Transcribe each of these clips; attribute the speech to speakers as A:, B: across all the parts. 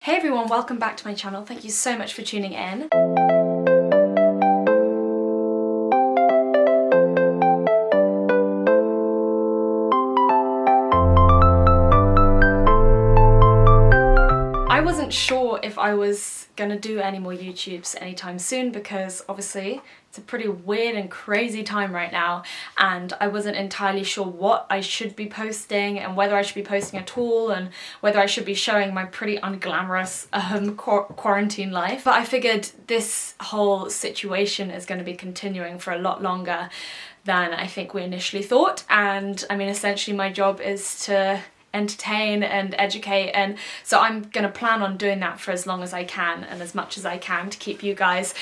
A: Hey everyone, welcome back to my channel. Thank you so much for tuning in. I wasn't sure if I was gonna do any more YouTubes anytime soon because obviously it's a pretty weird and crazy time right now, and I wasn't entirely sure what I should be posting and whether I should be posting at all and whether I should be showing my pretty unglamorous quarantine life. But I figured this whole situation is going to be continuing for a lot longer than I think we initially thought, and I mean essentially my job is to entertain and educate, and so I'm gonna plan on doing that for as long as I can and as much as I can to keep you guys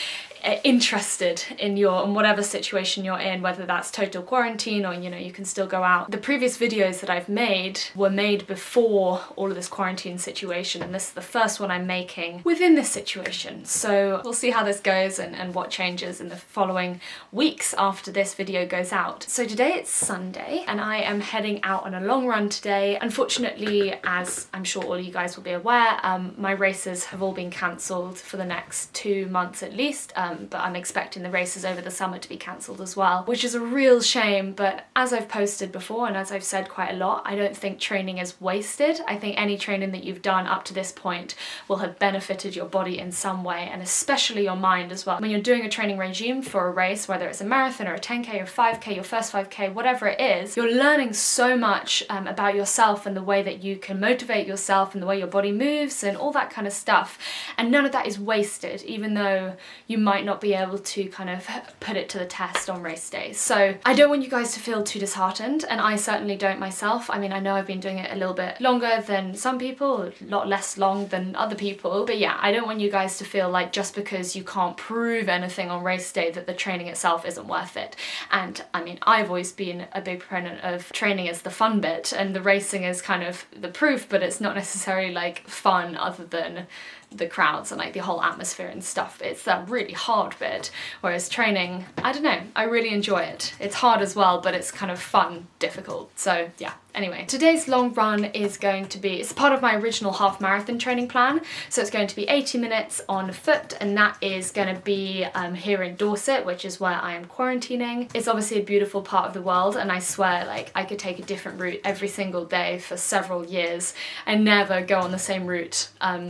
A: interested in whatever situation you're in, whether that's total quarantine or you can still go out. The previous videos that I've made were made before all of this quarantine situation, and this is the first one I'm making within this situation, so we'll see how this goes and what changes in the following weeks after this video goes out. So today it's Sunday and I am heading out on a long run today. Unfortunately, as I'm sure all you guys will be aware, my races have all been cancelled for the next 2 months at least, but I'm expecting the races over the summer to be cancelled as well, which is a real shame. But as I've posted before and as I've said quite a lot, I don't think training is wasted. I think any training that you've done up to this point will have benefited your body in some way, and especially your mind as well. When you're doing a training regime for a race, whether it's a marathon or a 10k or 5k, your first 5k, whatever it is, you're learning so much about yourself and the way that you can motivate yourself and the way your body moves and all that kind of stuff, and none of that is wasted, even though you might not be able to kind of put it to the test on race days. So I don't want you guys to feel too disheartened, and I certainly don't myself. I mean, I know I've been doing it a little bit longer than some people, a lot less long than other people, but yeah, I don't want you guys to feel like just because you can't prove anything on race day that the training itself isn't worth it. And I mean, I've always been a big proponent of training as the fun bit and the racing is kind of the proof, but it's not necessarily like fun other than the crowds and like the whole atmosphere and stuff. It's that really hard bit, whereas training, I don't know, I really enjoy it. It's hard as well, but it's kind of fun, difficult. So yeah, anyway, today's long run is going to be, it's part of my original half marathon training plan, so it's going to be 80 minutes on foot, and that is going to be here in Dorset, which is where I am quarantining. It's obviously a beautiful part of the world, and I swear like I could take a different route every single day for several years and never go on the same route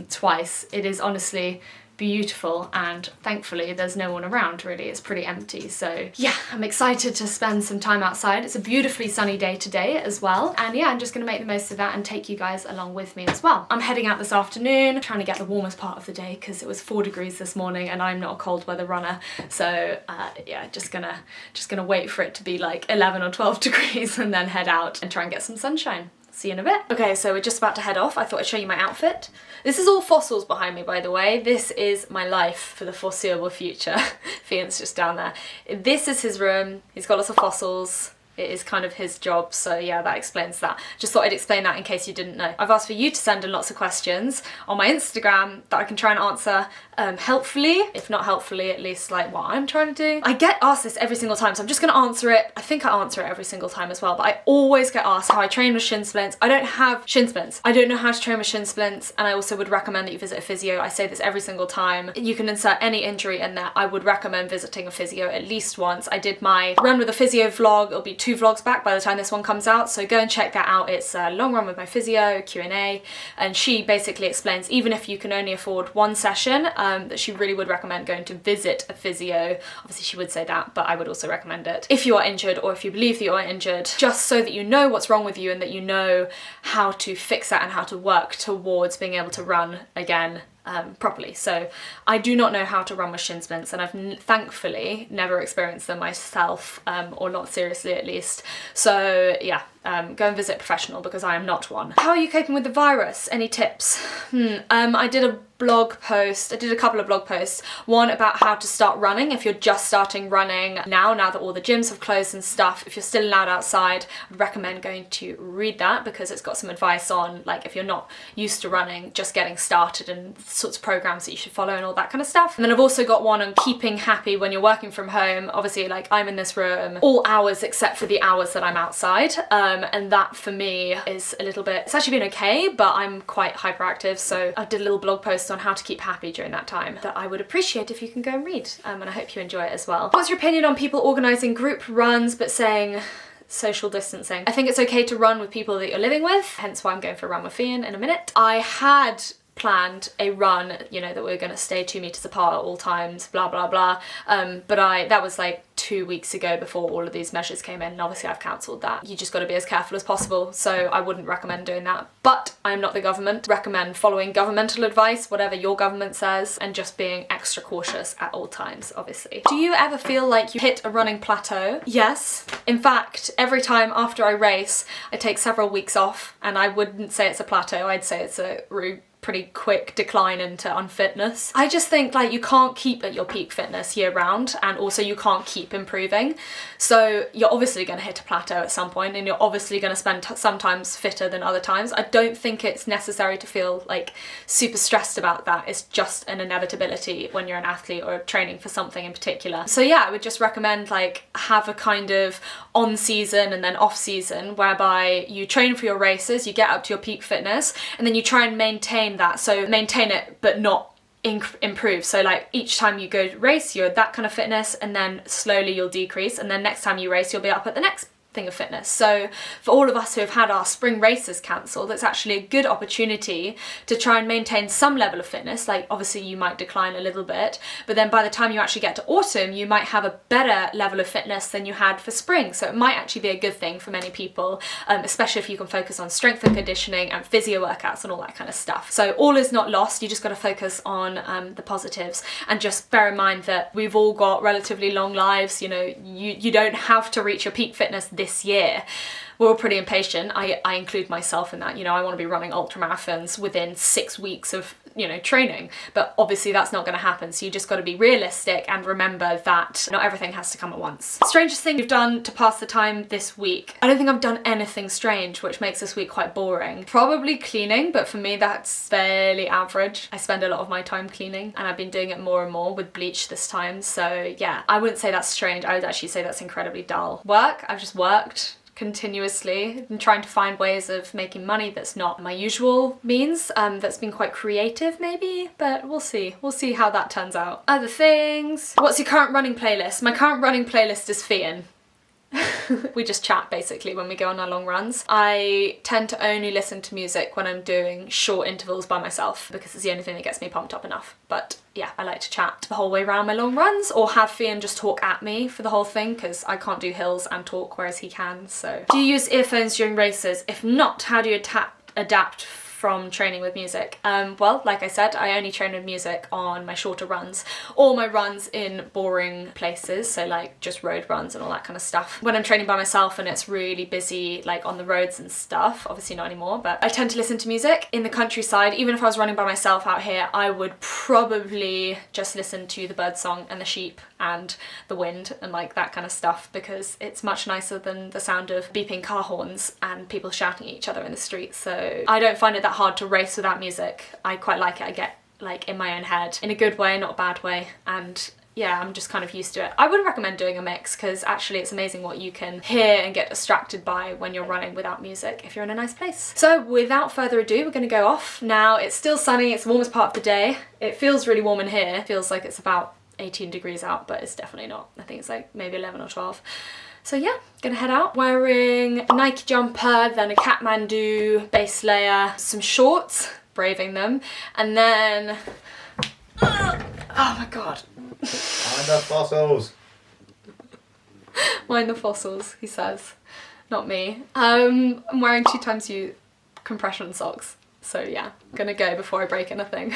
A: twice. It is honestly beautiful, and thankfully there's no one around really. It's pretty empty, so yeah, I'm excited to spend some time outside. It's a beautifully sunny day today as well, and yeah, I'm just gonna make the most of that and take you guys along with me as well. I'm heading out this afternoon, trying to get the warmest part of the day because it was 4 degrees this morning and I'm not a cold weather runner, so yeah, just gonna wait for it to be like 11 or 12 degrees and then head out and try and get some sunshine. See you in a bit. Okay, so we're just about to head off. I thought I'd show you my outfit. This is all fossils behind me, by the way. This is my life for the foreseeable future. Rhian's just down there. This is his room. He's got lots of fossils. It is kind of his job, so yeah, that explains that. Just thought I'd explain that in case you didn't know. I've asked for you to send in lots of questions on my Instagram that I can try and answer helpfully, if not helpfully, at least like what I'm trying to do. I get asked this every single time, so I'm just gonna answer it. I think I answer it every single time as well, but I always get asked how I train with shin splints. I don't have shin splints. I don't know how to train with shin splints, and I also would recommend that you visit a physio. I say this every single time. You can insert any injury in there. I would recommend visiting a physio at least once. I did my run with a physio vlog. It'll be 2 vlogs back by the time this one comes out, so go and check that out. It's a long run with my physio, Q&A, and she basically explains even if you can only afford 1 session, that she really would recommend going to visit a physio. Obviously she would say that, but I would also recommend it if you are injured or if you believe that you are injured, just so that you know what's wrong with you and that you know how to fix that and how to work towards being able to run again properly. So I do not know how to run with shin splints, and I've thankfully never experienced them myself, or not seriously at least. So yeah, go and visit a professional because I am not one. How are you coping with the virus? Any tips? I did a blog post, I did a couple of blog posts, one about how to start running if you're just starting running now that all the gyms have closed and stuff. If you're still allowed outside, I'd recommend going to read that because it's got some advice on like if you're not used to running, just getting started and sorts of programs that you should follow and all that kind of stuff. And then I've also got one on keeping happy when you're working from home. Obviously like I'm in this room all hours except for the hours that I'm outside, and that for me is a little bit, it's actually been okay, but I'm quite hyperactive, so I did a little blog post on how to keep happy during that time that I would appreciate if you can go and read, and I hope you enjoy it as well. What's your opinion on people organising group runs but saying social distancing? I think it's okay to run with people that you're living with, hence why I'm going for a run with Rhian in a minute. I had planned a run, you know, that we were going to stay 2 meters apart at all times, blah blah blah, but that was like 2 weeks ago before all of these measures came in, and obviously I've cancelled that. You just got to be as careful as possible, so I wouldn't recommend doing that. But I'm not the government. Recommend following governmental advice, whatever your government says, and just being extra cautious at all times, obviously. Do you ever feel like you hit a running plateau? Yes. In fact, every time after I race, I take several weeks off, and I wouldn't say it's a plateau, I'd say it's a pretty quick decline into unfitness. I just think like you can't keep at your peak fitness year round, and also you can't keep improving. So you're obviously going to hit a plateau at some point, and you're obviously going to spend sometimes fitter than other times. I don't think it's necessary to feel like super stressed about that. It's just an inevitability when you're an athlete or training for something in particular. So yeah, I would just recommend like have a kind of on season and then off season whereby you train for your races, you get up to your peak fitness, and then you try and maintain that. So maintain it but not improve. So like each time you go race you're at that kind of fitness, and then slowly you'll decrease, and then next time you race you'll be up at the next thing of fitness. So for all of us who have had our spring races cancelled, it's actually a good opportunity to try and maintain some level of fitness. Like obviously you might decline a little bit, but then by the time you actually get to autumn you might have a better level of fitness than you had for spring. So it might actually be a good thing for many people, especially if you can focus on strength and conditioning and physio workouts and all that kind of stuff. So all is not lost, you just got to focus on the positives, and just bear in mind that we've all got relatively long lives. You know, you don't have to reach your peak fitness this year. We're all pretty impatient. I include myself in that. You know, I want to be running ultra marathons within 6 weeks of, you know, training, but obviously that's not going to happen. So you just got to be realistic and remember that not everything has to come at once. Strangest thing you've done to pass the time this week? I don't think I've done anything strange, which makes this week quite boring. Probably cleaning, but for me that's fairly average. I spend a lot of my time cleaning, and I've been doing it more and more with bleach this time. So yeah, I wouldn't say that's strange. I would actually say that's incredibly dull. Work, I've just worked continuously and trying to find ways of making money that's not my usual means. That's been quite creative maybe, but we'll see how that turns out. Other things. What's your current running playlist? My current running playlist is Rhian. We just chat basically when we go on our long runs. I tend to only listen to music when I'm doing short intervals by myself, because it's the only thing that gets me pumped up enough. But yeah, I like to chat the whole way around my long runs, or have Rhian just talk at me for the whole thing, because I can't do hills and talk whereas he can. So do you use earphones during races? If not, how do you adapt from training with music? Well, like I said, I only train with music on my shorter runs, or my runs in boring places, so like just road runs and all that kind of stuff. When I'm training by myself and it's really busy, like on the roads and stuff, obviously not anymore, but I tend to listen to music. In the countryside, even if I was running by myself out here, I would probably just listen to the birdsong and the sheep and the wind and like that kind of stuff, because it's much nicer than the sound of beeping car horns and people shouting at each other in the streets. So I don't find it that hard to race without music. I quite like it. I get like in my own head in a good way, not a bad way, and yeah, I'm just kind of used to it. I would recommend doing a mix, because actually it's amazing what you can hear and get distracted by when you're running without music if you're in a nice place. So without further ado, we're going to go off. Now it's still sunny, it's the warmest part of the day. It feels really warm in here. It feels like it's about 18 degrees out, but it's definitely not. I think it's like maybe 11 or 12. So yeah, gonna head out wearing a Nike jumper, then a Kathmandu base layer, some shorts, braving them, and then oh my god.
B: Mind the fossils.
A: Mind the fossils, he says. Not me. I'm wearing 2xU compression socks. So yeah, gonna go before I break anything.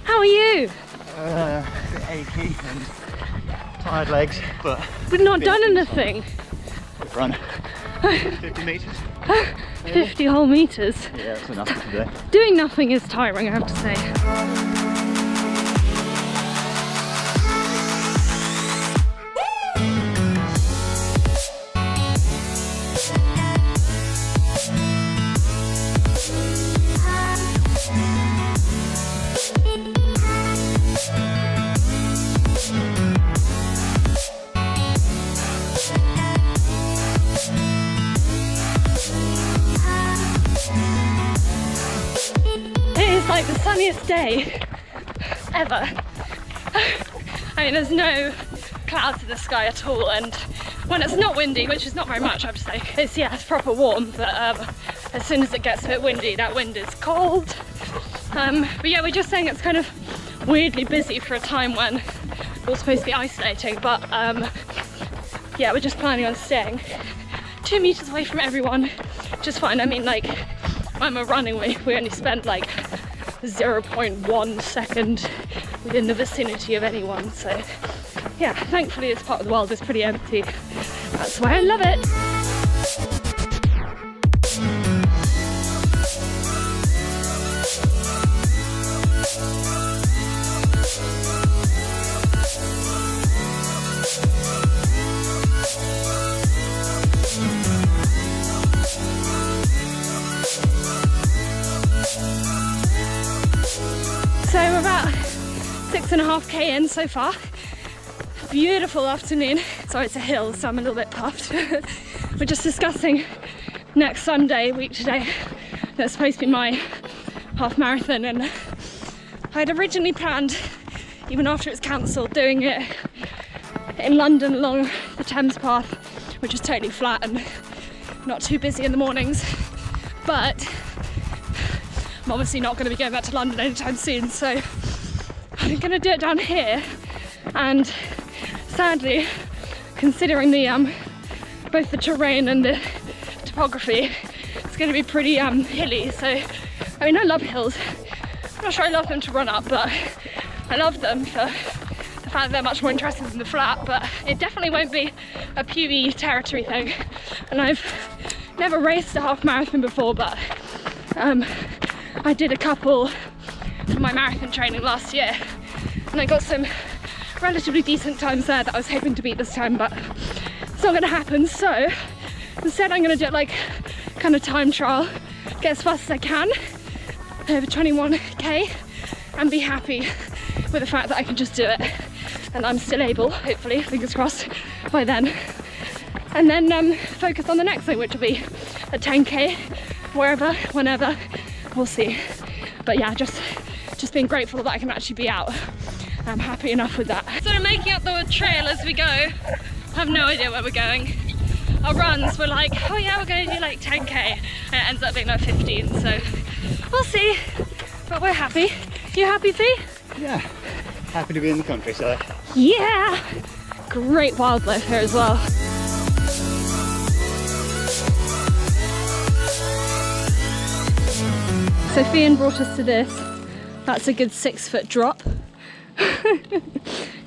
C: How are you?
B: A bit achy and tired legs, but
C: we've not done anything.
B: We've run 50 metres.
C: 50 whole metres?
B: Yeah, that's enough for today.
C: Doing nothing is tiring, I have to say. is like the sunniest day ever. I mean, there's no clouds in the sky at all, and when it's not windy, which is not very much, I have to say, it's proper warm, but as soon as it gets a bit windy, that wind is cold. But yeah, we're just saying it's kind of weirdly busy for a time when we're supposed to be isolating, but yeah, we're just planning on staying 2 meters away from everyone, which is fine. I mean, like, when we're running, we only spend like 0.1 second within the vicinity of anyone, so yeah, thankfully this part of the world is pretty empty. That's why I love it. So we're about 6.5k in so far. Beautiful afternoon. Sorry, it's a hill, so I'm a little bit puffed. We're just discussing next Sunday, week today, that's supposed to be my half marathon, and I'd originally planned, even after it's cancelled, doing it in London along the Thames path, which is totally flat and not too busy in the mornings, but I'm obviously not going to be going back to London anytime soon, so I'm going to do it down here. And sadly, considering the both the terrain and the topography, it's going to be pretty hilly. So I mean, I love hills. I'm not sure I love them to run up, but I love them for the fact that they're much more interesting than the flat. But it definitely won't be a PB territory thing. And I've never raced a half marathon before, but I did a couple for my marathon training last year, and I got some relatively decent times there that I was hoping to beat this time, but it's not going to happen. So instead I'm going to do it like kind of time trial, get as fast as I can over 21k, and be happy with the fact that I can just do it, and I'm still able, hopefully, fingers crossed, by then. And then focus on the next thing, which will be a 10k, wherever, whenever, we'll see. But yeah, just being grateful that I can actually be out. I'm happy enough with that. Sort of making up the trail as we go. I have no idea where we're going. Our runs were like, oh yeah, we're going to do like 10k, and it ends up being like 15, so we'll see. But we're happy. You happy, Fee?
B: Yeah, happy to be in the countryside.
C: Yeah! Great wildlife here as well. So Fian brought us to this. That's a good 6-foot drop.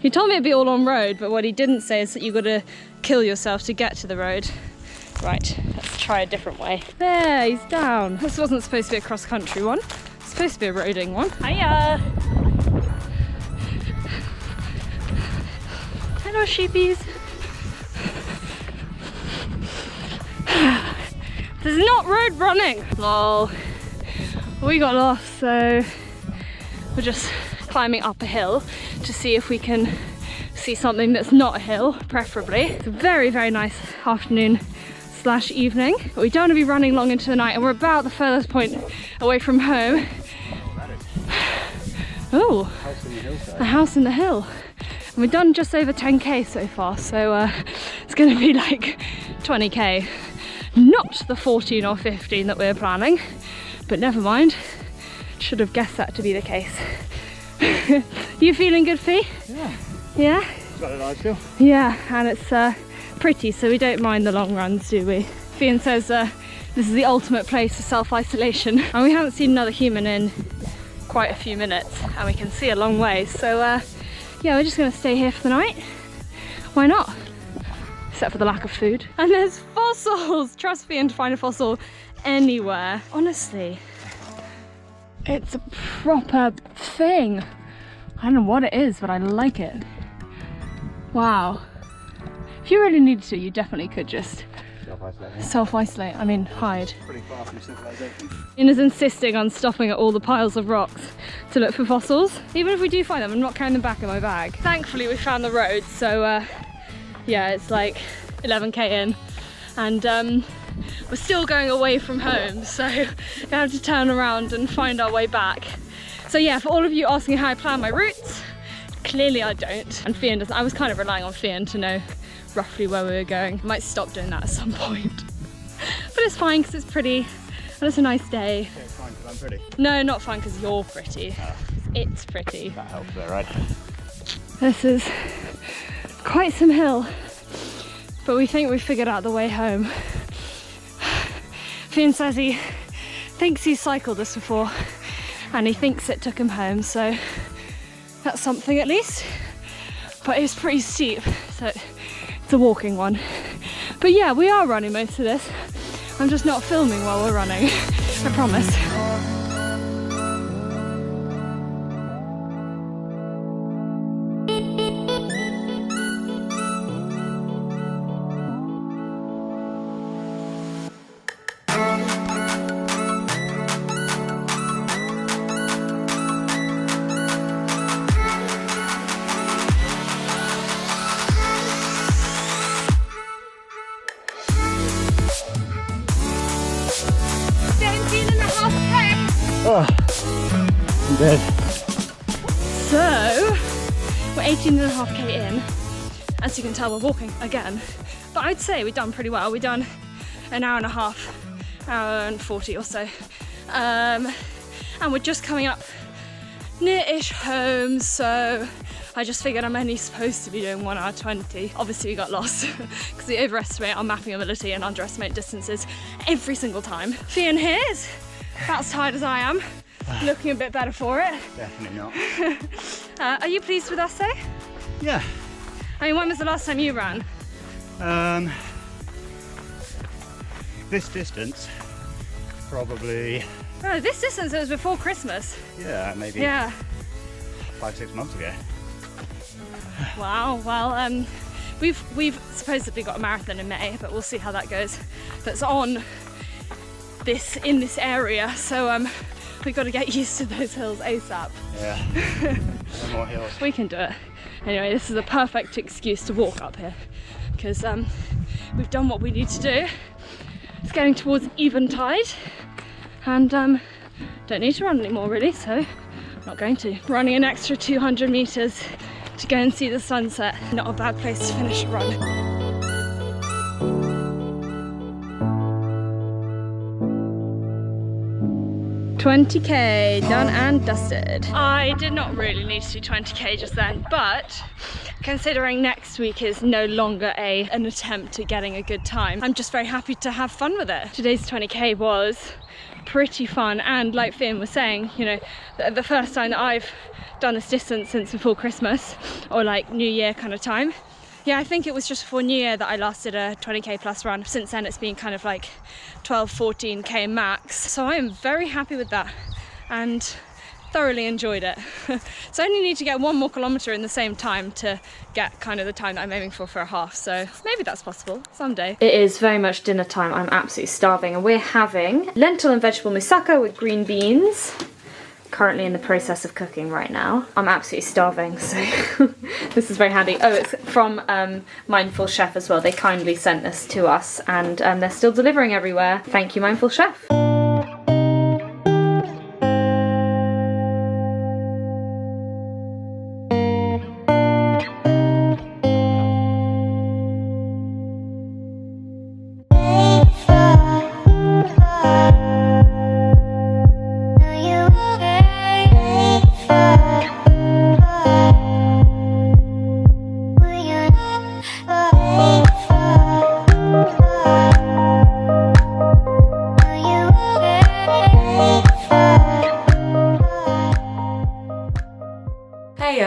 C: He told me it'd be all on road, but what he didn't say is that you've got to kill yourself to get to the road. Right, let's try a different way. There, he's down. This wasn't supposed to be a cross-country one. It's supposed to be a roading one. Hiya! Hello, sheepies. This is not road running. Lol. We got lost, so we're just climbing up a hill to see if we can see something that's not a hill, preferably. It's a very, very nice afternoon / evening, but we don't want to be running long into the night, and we're about the furthest point away from home. Oh, a house in the hill. And we've done just over 10k so far, so it's going to be like 20k. Not the 14 or 15 that we're planning, but never mind. Should have guessed that to be the case. You feeling good, Fee?
B: Yeah.
C: Yeah?
B: It's got a nice feel.
C: Yeah, and it's pretty, so we don't mind the long runs, do we? Fian says this is the ultimate place for self-isolation, and we haven't seen another human in quite a few minutes, and we can see a long way, so yeah, we're just going to stay here for the night. Why not? Except for the lack of food. And there's fossils! Trust Fian to find a fossil anywhere. Honestly, it's a proper thing. I don't know what it is, but I like it. Wow. If you really needed to, you definitely could just self-isolate. I mean, hide.
B: Pretty far from civilization.
C: Ian is insisting on stopping at all the piles of rocks to look for fossils. Even if we do find them, I'm not carrying them back in my bag. Thankfully, we found the road, so yeah, it's like 11k in, and we're still going away from home, so we have to turn around and find our way back. So yeah, for all of you asking how I plan my routes, clearly I don't. And Rhian doesn't. I was kind of relying on Rhian to know roughly where we were going. I might stop doing that at some point. But it's fine because it's pretty and it's a nice day.
B: Yeah, it's fine because I'm pretty.
C: No, not fine because you're pretty. It's pretty.
B: That helps there, right?
C: This is quite some hill, but we think we figured out the way home. Rhian says he thinks he's cycled this before and he thinks it took him home, so that's something at least. But it's pretty steep, so it's a walking one. But yeah, we are running most of this. I'm just not filming while we're running, I promise.
B: Oh, I'm dead.
C: So, we're 18.5k in. As you can tell, we're walking again. But I'd say we've done pretty well. We've done an hour and a half, hour and 40 or so. And we're just coming up near-ish home, so I just figured I'm only supposed to be doing 1 hour 20. Obviously we got lost because we overestimate our mapping ability and underestimate distances every single time. Rhian here is about as tired as I am, looking a bit better for it.
B: Definitely not.
C: Are you pleased with us though?
B: Yeah.
C: I mean, when was the last time you ran?
B: This distance, probably.
C: No, this distance, it was before Christmas.
B: Yeah, maybe.
C: Yeah.
B: 5-6 months ago.
C: Wow. Well, we've supposedly got a marathon in May, but we'll see how that goes. That's in this area, so we've got to get used to those hills ASAP.
B: Yeah. No more hills.
C: We can do it. Anyway, this is a perfect excuse to walk up here because we've done what we need to do. It's getting towards eventide and don't need to run anymore really, so I'm not going to. Running an extra 200 meters to go and see the sunset. Not a bad place to finish a run. 20k done and dusted. I did not really need to do 20k just then, but considering next week is no longer an attempt at getting a good time, I'm just very happy to have fun with it. Today's 20k was pretty fun, and like Rhian was saying, you know, the first time that I've done this distance since before Christmas or like New Year kind of time. Yeah, I think it was just before New Year that I last did a 20k plus run. Since then it's been kind of like 12, 14k max. So I am very happy with that and thoroughly enjoyed it. So I only need to get 1 more kilometre in the same time to get kind of the time that I'm aiming for a half. So maybe that's possible someday. It is very much dinner time. I'm absolutely starving and we're having lentil and vegetable moussaka with green beans. Currently in the process of cooking right now. I'm absolutely starving, so this is very handy. Oh, it's from Mindful Chef as well. They kindly sent this to us and they're still delivering everywhere. Thank you, Mindful Chef.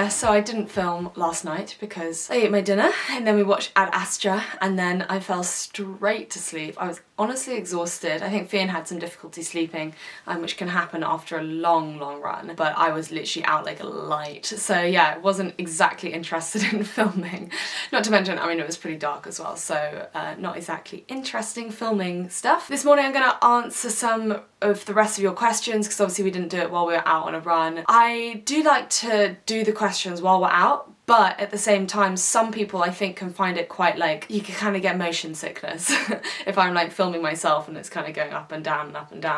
A: So I didn't film last night because I ate my dinner and then we watched Ad Astra and then I fell straight to sleep. I was honestly exhausted. I think Rhian had some difficulty sleeping, which can happen after a long run, but I was literally out like a light. So yeah, I wasn't exactly interested in filming. Not to mention, I mean, it was pretty dark as well, so not exactly interesting filming stuff. This morning I'm gonna answer some of the rest of your questions because obviously we didn't do it while we were out on a run. I do like to do the questions while we're out, but at the same time some people I think can find it quite like, you can kind of get motion sickness if I'm like filming myself and it's kind of going up and down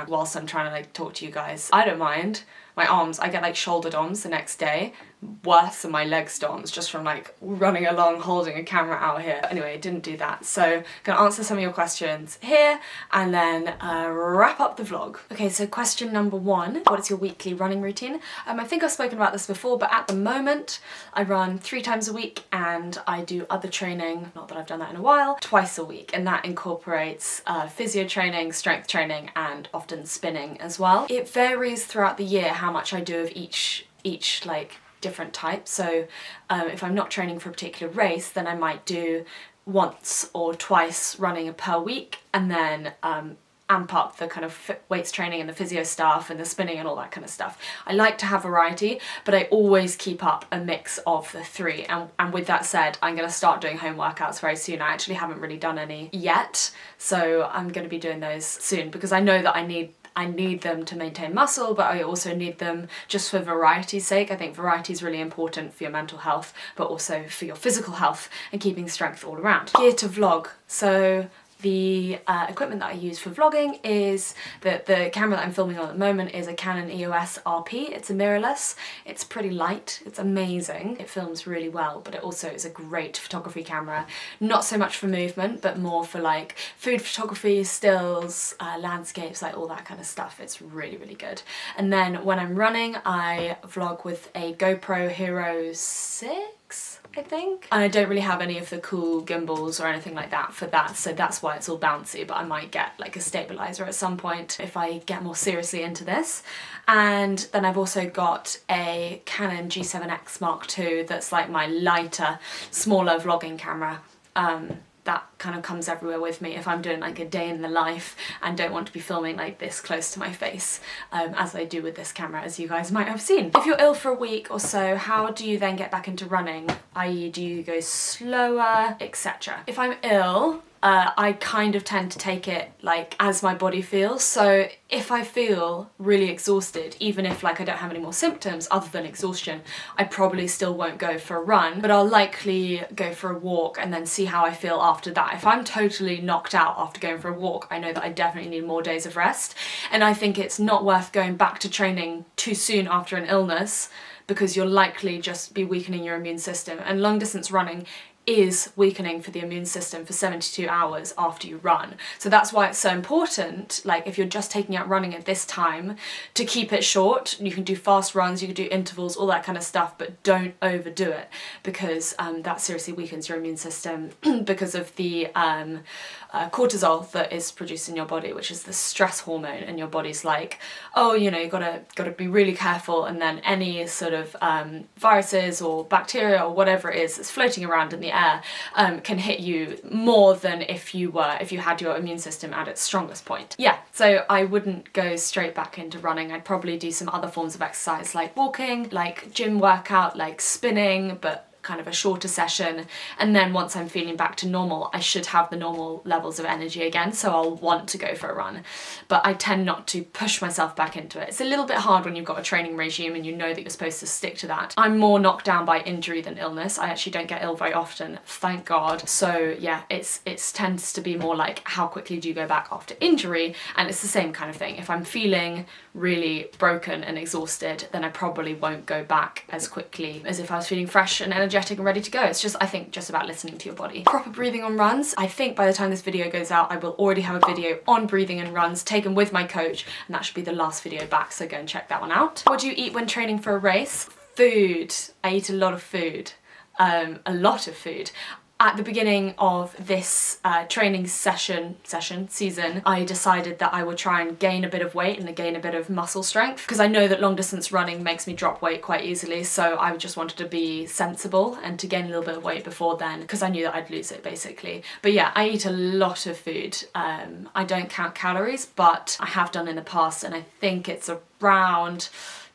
A: whilst I'm trying to like talk to you guys. I don't mind. my arms, I get like shoulder DOMs the next day, worse than my legs DOMs, just from like running along holding a camera out here. But anyway, I didn't do that. So I'm gonna answer some of your questions here and then wrap up the vlog. Okay, so question number 1, what is your weekly running routine? I think I've spoken about this before, but at the moment I run 3 times a week and I do other training, not that I've done that in a while, twice a week, and that incorporates physio training, strength training, and often spinning as well. It varies throughout the year how much I do of each like different type. So if I'm not training for a particular race, then I might do once or twice running per week, and then amp up the kind of weights training and the physio stuff and the spinning and all that kind of stuff. I like to have variety, but I always keep up a mix of the 3. And with that said, I'm going to start doing home workouts very soon. I actually haven't really done any yet, so I'm going to be doing those soon because I know that I need them to maintain muscle, but I also need them just for variety's sake. I think variety is really important for your mental health, but also for your physical health and keeping strength all around. Gear to vlog. So the equipment that I use for vlogging is the camera that I'm filming on at the moment is a Canon EOS RP. It's a mirrorless. It's pretty light. It's amazing. It films really well, but it also is a great photography camera. Not so much for movement, but more for like food photography, stills, landscapes, like all that kind of stuff. It's really, really good. And then when I'm running, I vlog with a GoPro Hero 6. I think. And I don't really have any of the cool gimbals or anything like that for that, so that's why it's all bouncy, but I might get like a stabilizer at some point if I get more seriously into this. And then I've also got a Canon G7X Mark II that's like my lighter, smaller vlogging camera. That kind of comes everywhere with me if I'm doing like a day in the life and don't want to be filming like this close to my face, as I do with this camera, as you guys might have seen. If you're ill for a week or so, how do you then get back into running? I.e., do you go slower, etc.? If I'm ill, I kind of tend to take it like as my body feels. So if I feel really exhausted, even if like I don't have any more symptoms other than exhaustion, I probably still won't go for a run, but I'll likely go for a walk and then see how I feel after that. If I'm totally knocked out after going for a walk, I know that I definitely need more days of rest, and I think it's not worth going back to training too soon after an illness because you'll likely just be weakening your immune system, and long distance running is weakening for the immune system for 72 hours after you run. So that's why it's so important, like if you're just taking out running at this time, to keep it short. You can do fast runs, you can do intervals, all that kind of stuff, but don't overdo it because that seriously weakens your immune system because of the cortisol that is produced in your body, which is the stress hormone, and your body's like, oh, you know, you gotta be really careful, and then any sort of viruses or bacteria or whatever it is that's floating around in the air can hit you more than if you had your immune system at its strongest point. Yeah, so I wouldn't go straight back into running. I'd probably do some other forms of exercise like walking, like gym workout, like spinning, but kind of a shorter session, and then once I'm feeling back to normal, I should have the normal levels of energy again, so I'll want to go for a run. But I tend not to push myself back into it. It's a little bit hard when you've got a training regime and you know that you're supposed to stick to that. I'm more knocked down by injury than illness. I actually don't get ill very often, thank God. So yeah, it tends to be more like how quickly do you go back after injury, and it's the same kind of thing. If I'm feeling really broken and exhausted, then I probably won't go back as quickly as if I was feeling fresh and energetic and ready to go. It's just, I think, just about listening to your body. Proper breathing on runs. I think by the time this video goes out, I will already have a video on breathing and runs taken with my coach, and that should be the last video back, so go and check that one out. What do you eat when training for a race? Food. I eat a lot of food. A lot of food. At the beginning of this training season, I decided that I would try and gain a bit of weight and gain a bit of muscle strength, because I know that long distance running makes me drop weight quite easily, so I just wanted to be sensible and to gain a little bit of weight before then, because I knew that I'd lose it basically. But yeah, I eat a lot of food. I don't count calories, but I have done in the past, and I think it's around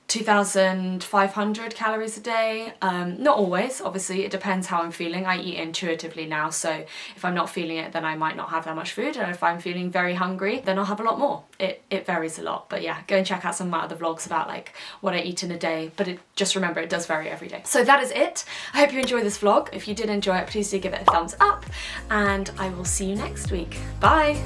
A: 2,500 calories a day. Not always, obviously, it depends how I'm feeling. I eat intuitively now, so if I'm not feeling it, then I might not have that much food, and if I'm feeling very hungry, then I'll have a lot more. It varies a lot, but yeah, go and check out some of my other vlogs about like what I eat in a day, but just remember it does vary every day. So that is it. I hope you enjoyed this vlog. If you did enjoy it, please do give it a thumbs up, and I will see you next week. Bye!